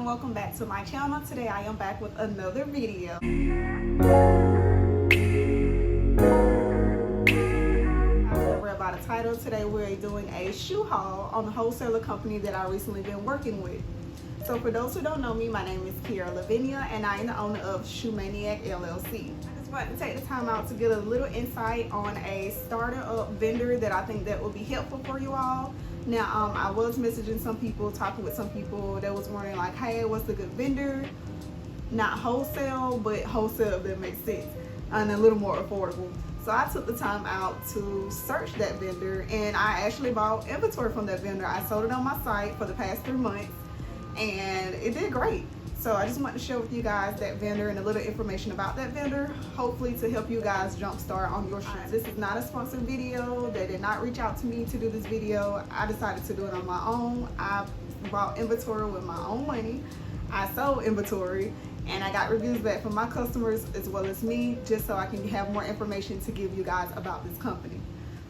everyone, welcome back to my channel. Today I am back with another video. We're about a title. Today we're doing a shoe haul on the wholesaler company that I recently been working with. So for those who don't know me, my name is Kiera Lavinia and I am the owner of Shoe Maniac LLC. I just wanted to take the time out to get a little insight on a starter-up vendor that I think that will be helpful for you all. Now, I was messaging some people, talking with some people that was wondering like, hey, what's a good vendor? Not wholesale, but wholesale that makes sense and a little more affordable. So I took the time out to search that vendor and I actually bought inventory from that vendor. I sold it on my site for the past 3 months and it did great. So I just want to share with you guys that vendor and a little information about that vendor, hopefully to help you guys jumpstart on your shoes. This is not a sponsored video. They did not reach out to me to do this video. I decided to do it on my own. I bought inventory with my own money. I sold inventory and I got reviews back from my customers as well as me, just so I can have more information to give you guys about this company.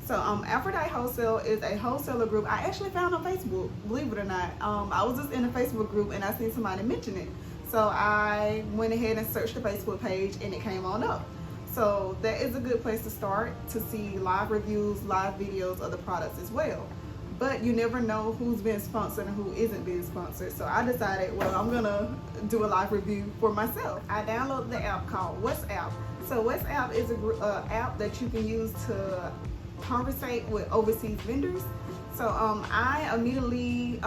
So Aphrodite Wholesale is a wholesaler group I actually found on Facebook, believe it or not. I was just in a Facebook group and I seen somebody mention it. So I went ahead and searched the Facebook page and it came on up. So that is a good place to start to see live reviews, live videos of the products as well. But you never know who's being sponsored and who isn't being sponsored. So I decided, well, I'm gonna do a live review for myself. I downloaded the app called WhatsApp. So WhatsApp is a app that you can use to conversate with overseas vendors. So I immediately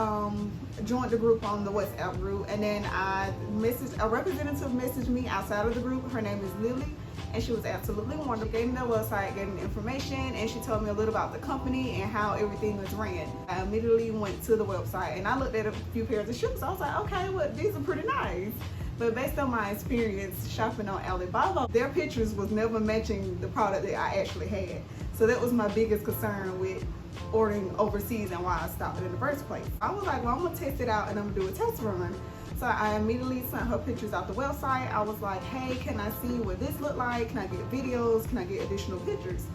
joined the group on the WhatsApp group, and then a representative messaged me outside of the group. Her name is Lily and she was absolutely wonderful. Gave me their website, gave me the information, and she told me a little about the company and how everything was ran. I immediately went to the website and I looked at a few pairs of shoes. I was like, okay, well, these are pretty nice. But based on my experience shopping on Alibaba, their pictures was never matching the product that I actually had. So that was my biggest concern with ordering overseas and why I stopped it in the first place. I was like, well, I'm gonna test it out and I'm gonna do a test run. So I immediately sent her pictures out the website. I was like, hey, can I see what this look like? Can I get videos? Can I get additional pictures?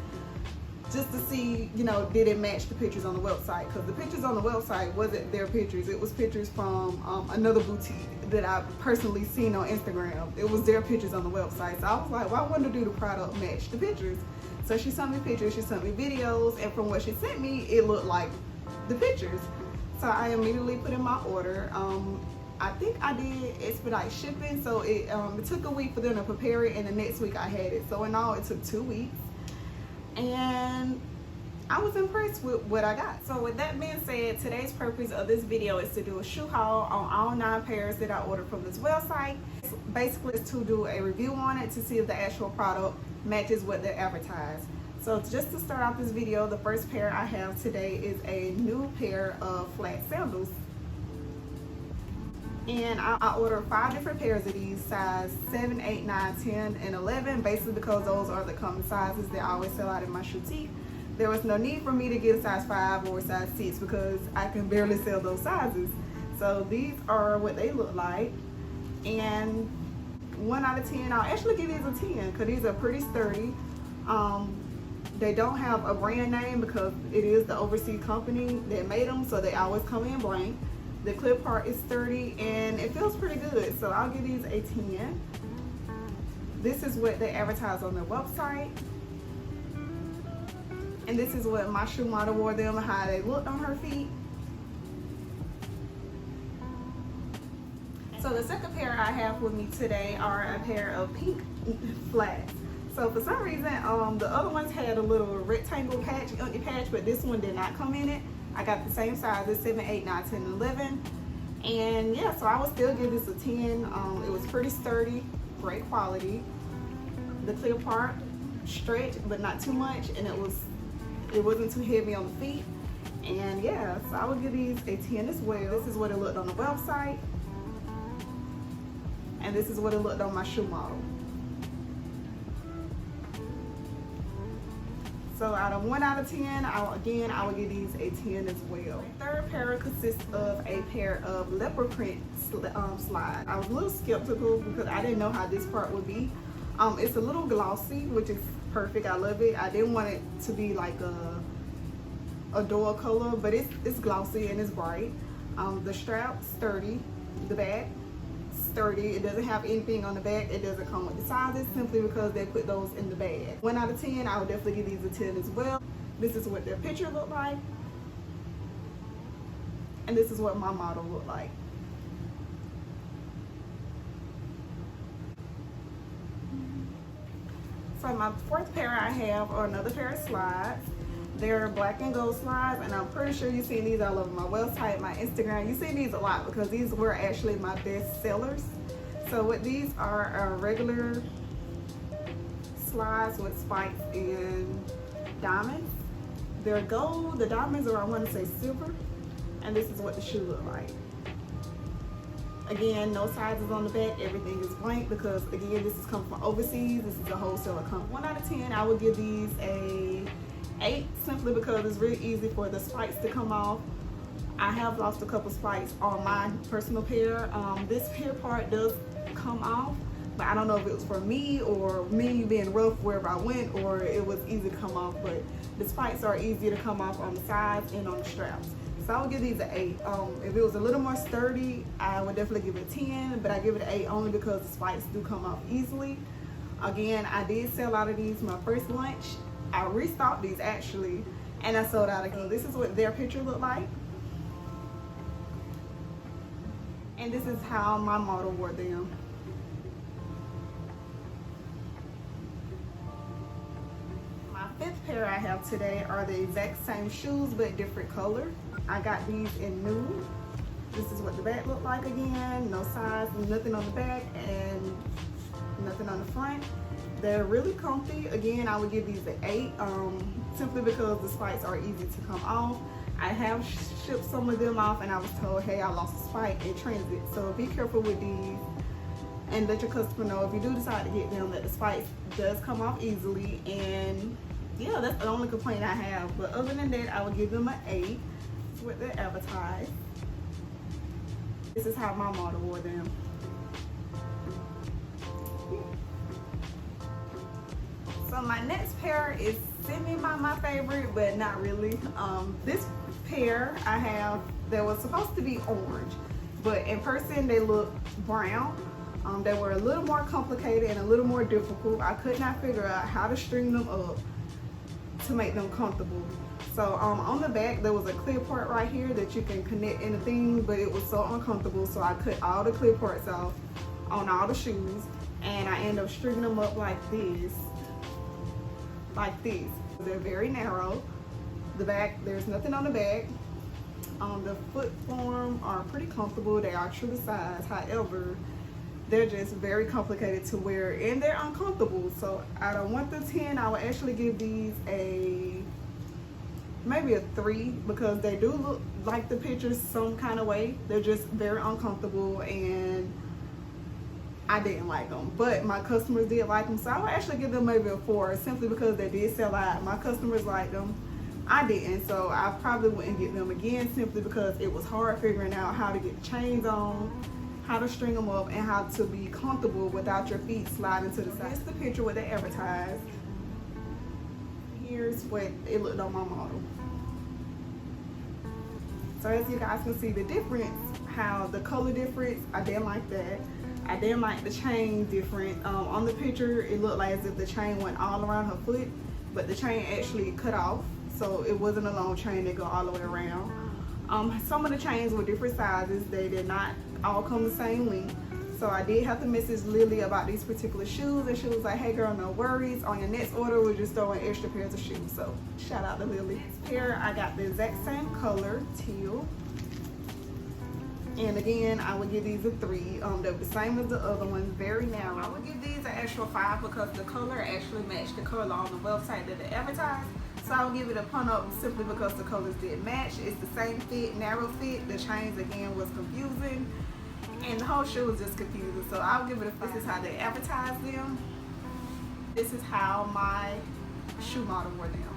Just to see, you know, did it match the pictures on the website? Because the pictures on the website wasn't their pictures. It was pictures from another boutique that I personally seen on Instagram. It was their pictures on the website. So I was like, well, I wanted to do the product match the pictures. So she sent me pictures, she sent me videos, and from what she sent me, it looked like the pictures. So I immediately put in my order. I think I did expedite shipping, so it took a week for them to prepare it, and the next week I had it. So in all, it took 2 weeks. And I was impressed with what I got. So with that being said, today's purpose of this video is to do a shoe haul on all 9 pairs that I ordered from this website. Basically, it's to do a review on it to see if the actual product matches what they advertise. So just to start off this video, the first pair I have today is a new pair of flat sandals. And I ordered 5 different pairs of these, size 7, 8, 9, 10, and 11, basically because those are the common sizes that I always sell out in my boutique. There was no need for me to get a size 5 or a size 6 because I can barely sell those sizes. So these are what they look like. And 1 out of 10, I'll actually give these a 10 because these are pretty sturdy. They don't have a brand name because it is the overseas company that made them, so they always come in blank. The clip part is sturdy and it feels pretty good, so I'll give these a 10. This is what they advertise on their website. And this is what my shoe model wore them, how they looked on her feet. So the second pair I have with me today are a pair of pink flats. So for some reason, the other ones had a little rectangle patch, empty patch, but this one did not come in it. I got the same sizes, 7, 8, 9, 10, and 11. And yeah, so I would still give this a 10. It was pretty sturdy, great quality. The clear part, stretched, but not too much, and it wasn't too heavy on the feet. And yeah, so I would give these a 10 as well. This is what it looked on the website. And this is what it looked on my shoe model. So out of 1 out of 10, I would give these a 10 as well. The third pair consists of a pair of leopard print slides. I was a little skeptical because I didn't know how this part would be. It's a little glossy, which is perfect. I love it. I didn't want it to be like a dull color, but it's glossy and it's bright. The strap sturdy, the back sturdy. It doesn't have anything on the back. It doesn't come with the sizes simply because they put those in the bag. 1 out of 10, I would definitely give these a 10 as well. This is what their picture looked like, and this is what my model looked like. So my fourth pair I have are another pair of slides. They're black and gold slides, and I'm pretty sure you've seen these all over my website, my Instagram. You see these a lot because these were actually my best sellers. So what these are regular slides with spikes and diamonds. They're gold, the diamonds are, I want to say, silver, and this is what the shoe look like. Again, no sizes on the back, everything is blank because again, this is coming from overseas. This is a wholesaler company. 1 out of 10, I would give these a 8 simply because it's really easy for the spikes to come off. I have lost a couple spikes on my personal pair. This pair part does come off, but I don't know if it was for me or me being rough wherever I went, or it was easy to come off, but the spikes are easy to come off on the sides and on the straps. So I would give these an 8. If it was a little more sturdy, I would definitely give it a 10, but I give it an 8 only because the spikes do come off easily. Again, I did sell out of these my first lunch. I restocked these actually, and I sold out again. This is what their picture looked like. And this is how my model wore them. My fifth pair I have today are the exact same shoes but different color. I got these in nude. This is what the back looked like again. No size, nothing on the back, and nothing on the front. They're really comfy. Again, I would give these an 8 simply because the spikes are easy to come off. I have shipped some of them off and I was told, hey, I lost a spike in transit. So be careful with these and let your customer know if you do decide to get them that the spike does come off easily. And yeah, that's the only complaint I have. But other than that, I would give them an 8. That's what they're advertised. This is how my model wore them. So my next pair is semi my favorite, but not really. This pair I have that was supposed to be orange, but in person they look brown. They were a little more complicated and a little more difficult. I could not figure out how to string them up to make them comfortable. So on the back there was a clear part right here that you can connect anything, but it was so uncomfortable, so I cut all the clear parts off on all the shoes, and I end up stringing them up like this. Like these. They're very narrow. The back, there's nothing on the back. The foot form are pretty comfortable. They are true to size. However, they're just very complicated to wear and they're uncomfortable. So out of 1 through 10, I would actually give these maybe a 3 because they do look like the pictures some kind of way. They're just very uncomfortable and I didn't like them, but my customers did like them, so I would actually give them maybe a 4 simply because they did sell out. My customers liked them, I didn't, so I probably wouldn't get them again simply because it was hard figuring out how to get the chains on, how to string them up, and how to be comfortable without your feet sliding to the side. Here's the picture what they advertised. Here's what it looked on my model. So as you guys can see the difference, how the color difference, I didn't like that. I didn't like the chain different. On the picture, it looked like as if the chain went all around her foot, but the chain actually cut off, so it wasn't a long chain that go all the way around. Some of the chains were different sizes. They did not all come the same length. So I did have to message Lily about these particular shoes, and she was like, hey girl, no worries. On your next order, we're just throwing extra pairs of shoes. So shout out to Lily. Next pair, I got the exact same color, teal. And again, I would give these a 3. They're the same as the other ones, very narrow. I would give these an extra 5 because the color actually matched the color on the website that they advertised. So I would give it a pun up simply because the colors did match. It's the same fit, narrow fit. The chains again was confusing, and the whole shoe was just confusing. So I would give it a 5. This is how they advertise them. This is how my shoe model wore them.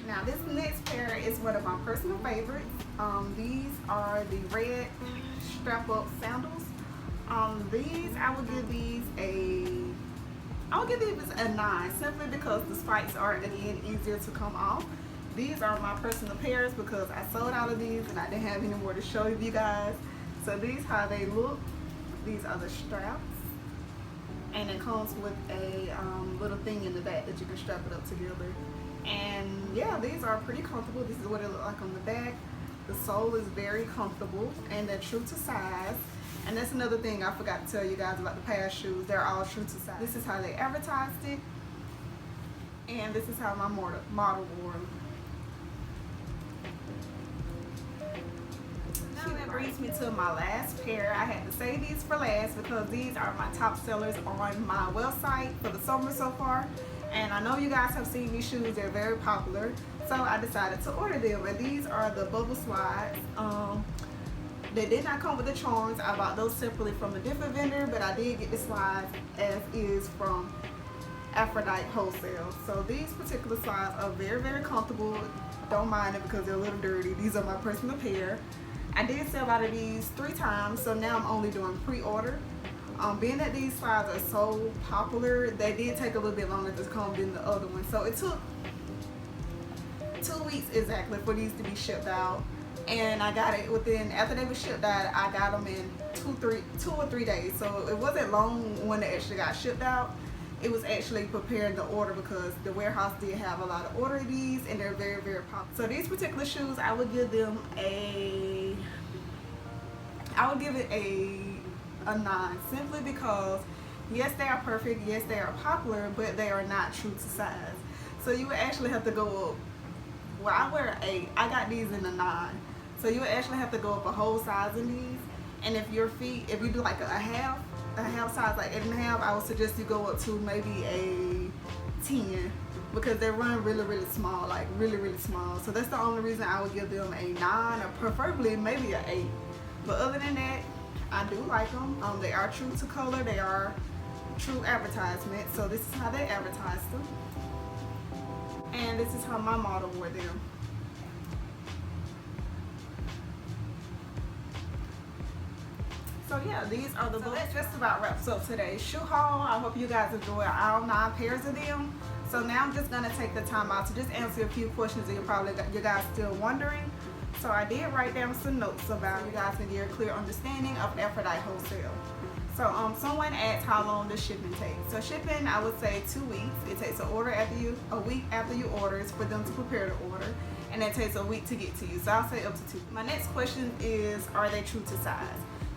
Now this next pair is one of my personal favorites. These are the red strap-up sandals. These I will give these a 9 simply because the spikes are again easier to come off. These are my personal pairs because I sold out of these and I didn't have any more to show you guys. So these how they look. These are the straps, and it comes with a little thing in the back that you can strap it up together. And yeah, these are pretty comfortable. This is what it looks like on the back. The sole is very comfortable and they're true to size. And that's another thing I forgot to tell you guys about the past shoes. They're all true to size. This is how they advertised it, and this is how my model wore them. Now that brings me to my last pair. I had to save these for last because these are my top sellers on my website for the summer so far. And I know you guys have seen these shoes, they're very popular. So I decided to order them, and these are the bubble slides. They did not come with the charms. I bought those separately from a different vendor, but I did get the slides as is from Aphrodite Wholesale. So these particular slides are very, very comfortable. Don't mind it because they're a little dirty. These are my personal pair. I did sell out of these 3 times, so now I'm only doing pre-order. Being that these slides are so popular, they did take a little bit longer to come than the other one. So it took 2 weeks exactly for these to be shipped out. And I got it within, after they were shipped out, I got them in 2 or 3 days. So it wasn't long when they actually got shipped out. It was actually preparing the order because the warehouse did have a lot of order of these, and they're very, very popular. So these particular shoes, I would give them it a 9, simply because yes, they are perfect, yes, they are popular, but they are not true to size. So you would actually have to go up. Well, I wear an 8. I got these in a 9. So you would actually have to go up a whole size in these. And if your feet, if you do like a half size, like 8.5, I would suggest you go up to maybe a 10, because they run really, really small, like really, really small. So that's the only reason I would give them a 9, or preferably maybe an 8. But other than that, I do like them. They are true to color. They are true advertisement. So this is how they advertise them. And this is how my model wore them. So yeah, these are the books. That just about wraps up today's shoe haul. I hope you guys enjoy all 9 pairs of them. So now I'm just gonna take the time out to just answer a few questions that you guys still wondering. So I did write down some notes about you guys can get a clear understanding of Aphrodite Wholesale. So someone asked how long does shipping take. So shipping, I would say 2 weeks. It takes a week after you order for them to prepare the order, and it takes a week to get to you. So I'll say up to 2. My next question is, are they true to size?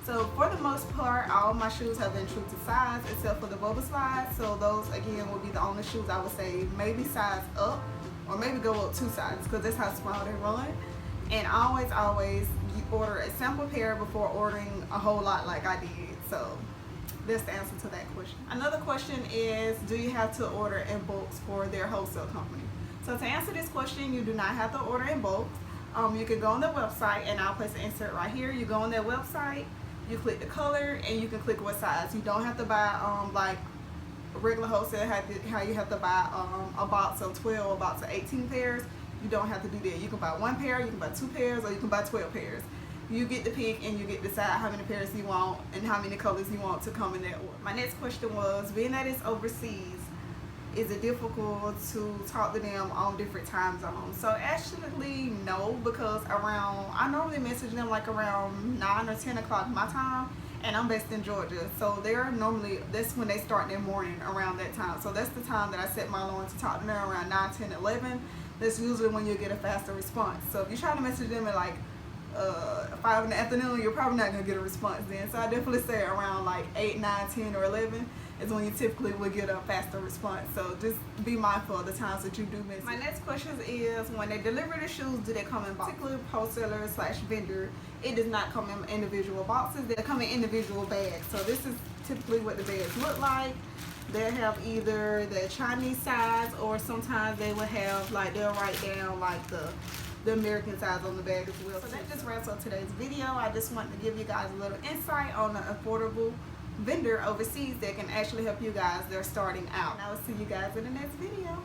So for the most part, all my shoes have been true to size except for the bubble slides. So those again will be the only shoes I would say maybe size up, or maybe go up 2 sizes, because that's how small they run. And always you order a sample pair before ordering a whole lot like I did. So that's the answer to that question. Another question is, do you have to order in bulks for their wholesale company? So to answer this question, you do not have to order in bulk. You can go on their website, and I'll place an insert right here. You go on their website, you click the color, and you can click what size. You don't have to buy like regular wholesale, how you have to buy a box of 12 or a box of 18 pairs. You don't have to do that. You can buy 1 pair, you can buy 2 pairs, or you can buy 12 pairs. You get to pick, and you get to decide how many pairs you want and how many colors you want to come in that order. My next question was, being that it's overseas, is it difficult to talk to them on different time zones? So actually no, because I normally message them like around 9 or 10 o'clock my time, and I'm based in Georgia. So that's when they start their morning, around that time. So that's the time that I set my alarm to talk to them, around 9, 10, 11. That's usually when you get a faster response. So if you try to message them at like 5 in the afternoon, you're probably not gonna get a response then. So I definitely say around like 8, 9, 10, or 11 is when you typically will get a faster response. So just be mindful of the times that you do message. My next question is, when they deliver the shoes, do they come in boxes? Particular wholesaler / vendor, it does not come in individual boxes. They come in individual bags. So this is typically what the bags look like. They have either the Chinese size, or sometimes they will have like, they'll write down like the American size on the bag as well. So that just wraps up today's video. I just wanted to give you guys a little insight on an affordable vendor overseas that can actually help you guys. They're starting out. And I will see you guys in the next video.